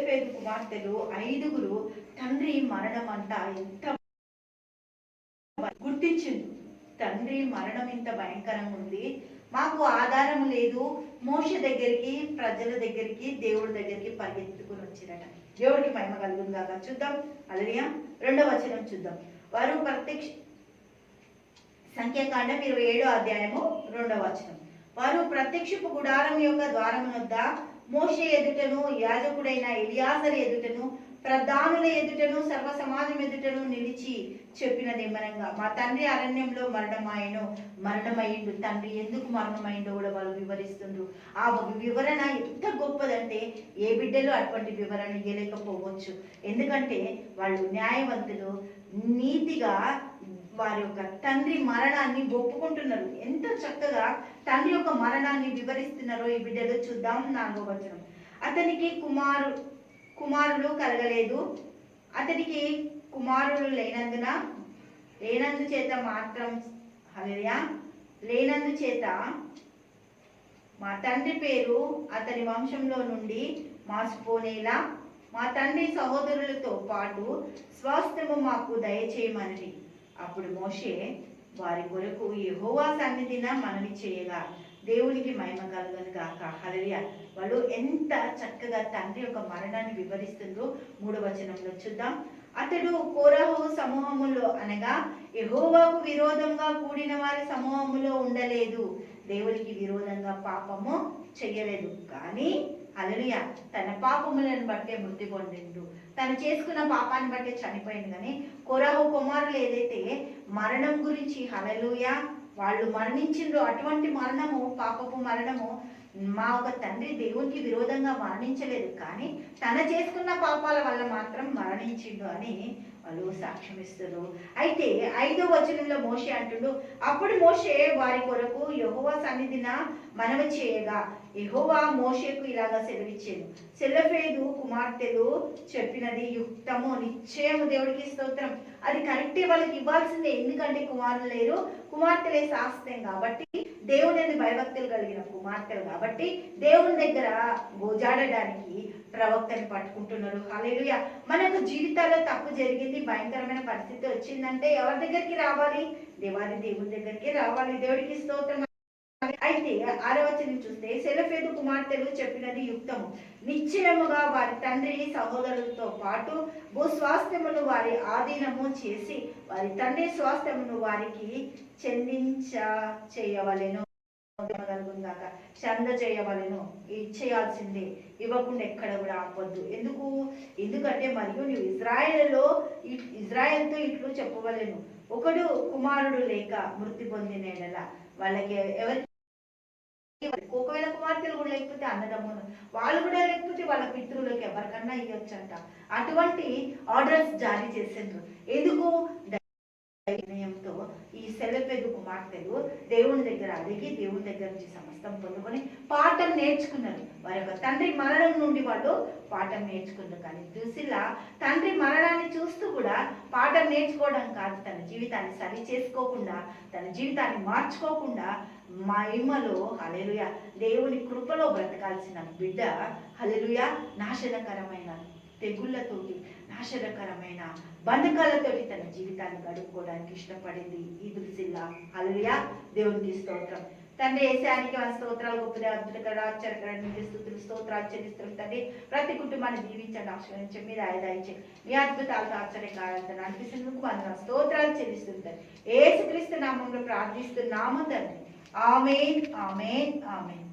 సెలొఫేదు కుమార్తెలు 5 తండ్రి మరణం అంట ఎంత గుర్తించింది. తండ్రి మరణం ఇంత భయంకరంగా ఉంది, మాకు ఆధారం లేదు. మోషే దగ్గరికి, ప్రజల దగ్గరికి, దేవుడి దగ్గరికి పరిగెత్తుకుని వచ్చిరట. దేవుడికి మహిమ కలుగును గాక. చూద్దాం. హల్లెలూయా. 2వ వచనం చూద్దాం. వారు సంఖ్యాకాండం 27వ అధ్యాయము 2వ వచనం. వారు ప్రత్యక్షపు గుడారం యొక్క ద్వారం వద్ద మోషే ఎదుటను, యాజకుడైన ఎలియాజరు ఎదుటను, ప్రధానుల ఎదుటను, సర్వ సమాజం ఎదుటను నిలిచి చెప్పినదేమనగా, మా తండ్రి అరణ్యంలో మరణమయ్యిండు. తండ్రి ఎందుకు మరణమైండో కూడా వాళ్ళు వివరిస్తుండ్రు. ఆ వివరణ ఎంత గొప్పదంటే ఏ బిడ్డలు అటువంటి వివరణ ఇవ్వలేకపోవచ్చు. ఎందుకంటే వాళ్ళు న్యాయవంతులు, నీతిగా వారి యొక్క తండ్రి మరణాన్ని ఒప్పుకుంటున్నారు. ఎంత చక్కగా తండ్రి యొక్క మరణాన్ని వివరిస్తున్నారో ఈ బిడ్డలు. చూద్దాం. 4వ వచనం. అతనికి కుమారుడు కలగలేదు. అతనికి కుమారుడు లేనందుచేత మాత్రం హల్లెలూయా లేనందుచేత మా తండ్రి పేరు అతని వంశంలో నుండి మాసిపోనేలా మా తండ్రి సహోదరులతో పాటు స్వాస్థ్యము మాకు దయచేయమని. అప్పుడు మోషే వారి కొరకు యెహోవా సన్నిధిన మనవి చేయగా, దేవునికి మహిమ కలుగును గాక. హల్లెలూయా. వాళ్ళు ఎంత చక్కగా తండ్రి యొక్క మరణాన్ని వివరిస్తుందో 3వ వచనంలో చూద్దాం. అతడు కోరహు సమూహములో అనగా యెహోవాకు విరోధంగా కూడిన వారి సమూహములో ఉండలేదు. దేవునికి విరోధంగా పాపము చెయ్యలేదు. కానీ హల్లెలూయా తన పాపములను బట్టే మృతి పొందిండు. తను చేసుకున్న పాపాన్ని బట్టే చనిపోయింది. కానీ కోరహు కుమారులు ఏదైతే మరణం గురించి హల్లెలూయా వాళ్ళు మరణించిండ్రు, అటువంటి మరణము, పాపపు మరణము మా ఒక తండ్రి దేవునికి విరోధంగా మరణించలేదు, కానీ తన చేసుకున్న పాపాల వల్ల మాత్రం మరణించిండు అని వాళ్ళు సాక్ష్యం ఇస్తారు. అయితే 5వ వచనంలో మోషే అంటుండు, అప్పుడు మోషే వారి కొరకు యెహోవా సన్నిధిన మనవి చేయగా యెహోవా మోషేకు ఇలాగా సెలవిచ్చాను, సెలొఫేదు కుమార్తెలు చెప్పినది యుక్తము, నిశ్చయము. దేవుడికి స్తోత్రం. అది కరెక్టే, వాళ్ళకి ఇవ్వాల్సిందే. ఎందుకంటే కుమారులు లేరు, కుమార్తెలే శాస్త్రం కాబట్టి, దేవుని భయభక్తులు కలిగిన కుమార్తెలు కాబట్టి దేవుని దగ్గర గోజాడడానికి ప్రవక్తని పట్టుకుంటున్నారు. హల్లెలూయా. మనకు జీవితాల్లో తప్పు జరిగింది, భయంకరమైన పరిస్థితి వచ్చిందంటే ఎవరి దగ్గరికి రావాలి? దేవుని దగ్గరికి రావాలి. దేవుడికి స్తోత్రం. అయితే 6వ వచనం చూస్తే, సెలొఫేదు కుమార్తెలు చెప్పినది యుక్తము, నిశ్చయముగా వారి తండ్రి సహోదరులతో పాటు భూస్వాస్థ్యమును వారి ఆధీనము చేసి వారి తండ్రి స్వాస్థ్యమును వారికి చేయవలెను, చంద చేయవలెను. ఇచ్చేయాల్సిందే, ఇవ్వకుండా ఎక్కడ కూడా ఆపొద్దు. ఎందుకంటే మరియు నువ్వు ఇజ్రాయెల్తో ఇట్లు చెప్పవలెను, ఒకడు కుమారుడు లేక మృతి పొందిన ఎడల వాళ్ళకి ఎవరికి, ఒకవేళ కుమార్తెలు కూడా లేకపోతే అన్నదమ్ములు వాళ్ళు కూడా లేకపోతే వాళ్ళ పితృలకు ఎవరికన్నా ఇవ్వచ్చంట. అటువంటి ఆర్డర్స్ జారీ చేసిండ్రు. ఎందుకు? నిర్ణయంతో ఈ సెలొఫేదు కుమార్తెలు దేవుని దగ్గర అడిగి దేవుని దగ్గర నుంచి సమస్తం పొందుకొని పాఠం నేర్చుకున్నారు. వారి యొక్క తండ్రి మరణం నుండి వాళ్ళు పాఠం నేర్చుకున్నారు. కానీ దుసిల్లా తండ్రి మరణాన్ని చూస్తూ కూడా పాఠం నేర్చుకోవడం కాదు, తన జీవితాన్ని సరి చేసుకోకుండా, తన జీవితాన్ని మార్చుకోకుండా మహిమలో హల్లెలూయా దేవుని కృపలో బ్రతకాల్సిన బిడ్డ హల్లెలూయా నాశనకరమైన తెగుళ్లతోటి, నాశనకరమైన బంధకాలతోటి తన జీవితాన్ని గడుపుకోవడానికి ఇష్టపడింది ఈ దుసిల్లా. హల్లెలూయా. దేవునికి స్తోత్రం. తండ్రి యేసానికి మన స్తోత్రాలు, గొప్ప అద్భుతకర ఆశ్చర్యకరమైన స్తుతులు స్తోత్రాలు చెల్లిస్తున్నాం తండ్రి. ప్రతి కుటుంబాన్ని దీవించండి, ఆశ్రయించండి, మీరు దయచేయండి. మీ అద్భుతాలతో ఆశ్చర్యకారాలతో నడిపిస్తున్నందుకు మన స్తోత్రాలు చెల్లిస్తుంటారు. యేసుక్రీస్తు నామంలో ప్రార్థిస్తున్నాము తండ్రి. ఆమేన్, ఆమేన్, ఆమేన్.